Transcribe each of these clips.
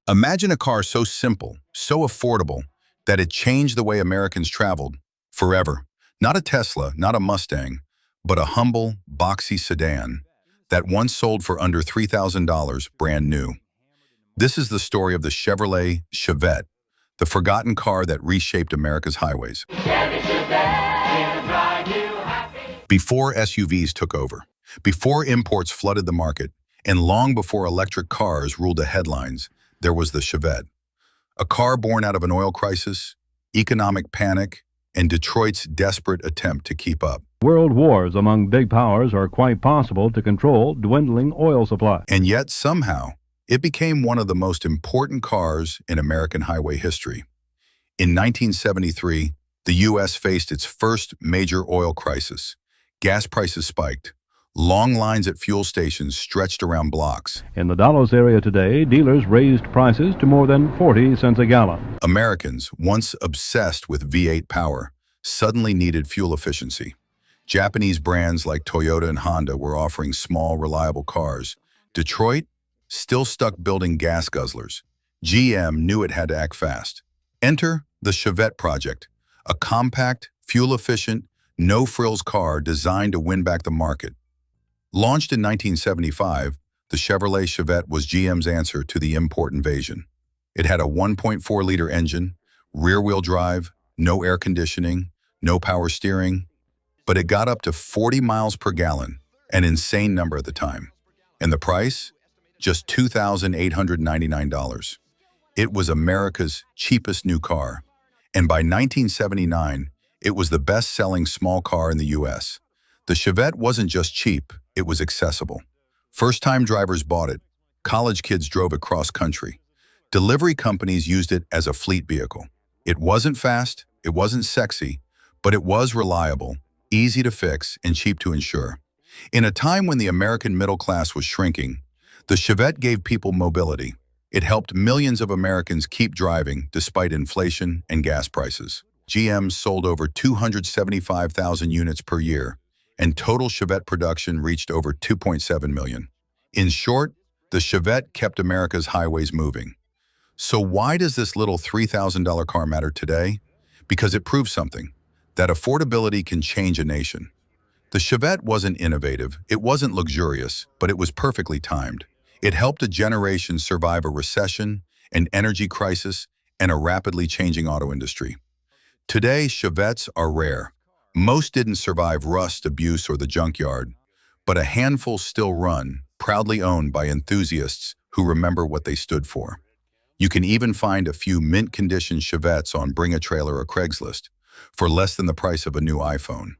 Imagine a car so simple, so affordable, that it changed the way Americans traveled forever. Not a Tesla, not a Mustang, but a humble, boxy sedan that once sold for under $3,000 brand new. This is the story of the Chevrolet Chevette, the forgotten car that reshaped America's highways. Before SUVs took over, before imports flooded the market, and long before electric cars ruled the headlines, there was the Chevette. A car born out of an oil crisis, economic panic, and Detroit's desperate attempt to keep up. World wars among big powers are quite possible to control dwindling oil supply. And yet, somehow, it became one of the most important cars in American highway history. In 1973, the U.S. faced its first major oil crisis. Gas prices spiked. Long lines at fuel stations stretched around blocks. In the Dallas area today, dealers raised prices to more than 40 cents a gallon. Americans, once obsessed with V8 power, suddenly needed fuel efficiency. Japanese brands like Toyota and Honda were offering small, reliable cars. Detroit still stuck building gas guzzlers. GM knew it had to act fast. Enter the Chevette project, a compact, fuel-efficient, no-frills car designed to win back the market. Launched in 1975, the Chevrolet Chevette was GM's answer to the import invasion. It had a 1.4-liter engine, rear-wheel drive, no air conditioning, no power steering, but it got up to 40 miles per gallon, an insane number at the time. And the price? Just $2,899. It was America's cheapest new car. And by 1979, it was the best-selling small car in the U.S. The Chevette wasn't just cheap, it was accessible. First-time drivers bought it. College kids drove it cross-country. Delivery companies used it as a fleet vehicle. It wasn't fast, it wasn't sexy, but it was reliable, easy to fix, and cheap to insure. In a time when the American middle class was shrinking, the Chevette gave people mobility. It helped millions of Americans keep driving despite inflation and gas prices. GM sold over 275,000 units per year, and total Chevette production reached over 2.7 million. In short, the Chevette kept America's highways moving. So why does this little $3,000 car matter today? Because it proves something, that affordability can change a nation. The Chevette wasn't innovative, it wasn't luxurious, but it was perfectly timed. It helped a generation survive a recession, an energy crisis, and a rapidly changing auto industry. Today, Chevettes are rare. Most didn't survive rust, abuse, or the junkyard, but a handful still run, proudly owned by enthusiasts who remember what they stood for. You can even find a few mint-condition Chevettes on Bring a Trailer or Craigslist for less than the price of a new iPhone.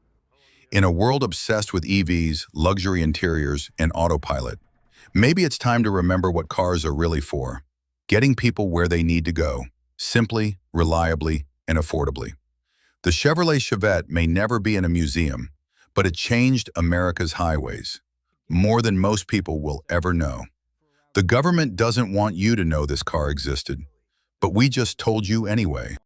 In a world obsessed with EVs, luxury interiors, and autopilot, maybe it's time to remember what cars are really for: getting people where they need to go, simply, reliably, and affordably. The Chevrolet Chevette may never be in a museum, but it changed America's highways, more than most people will ever know. The government doesn't want you to know this car existed, but we just told you anyway.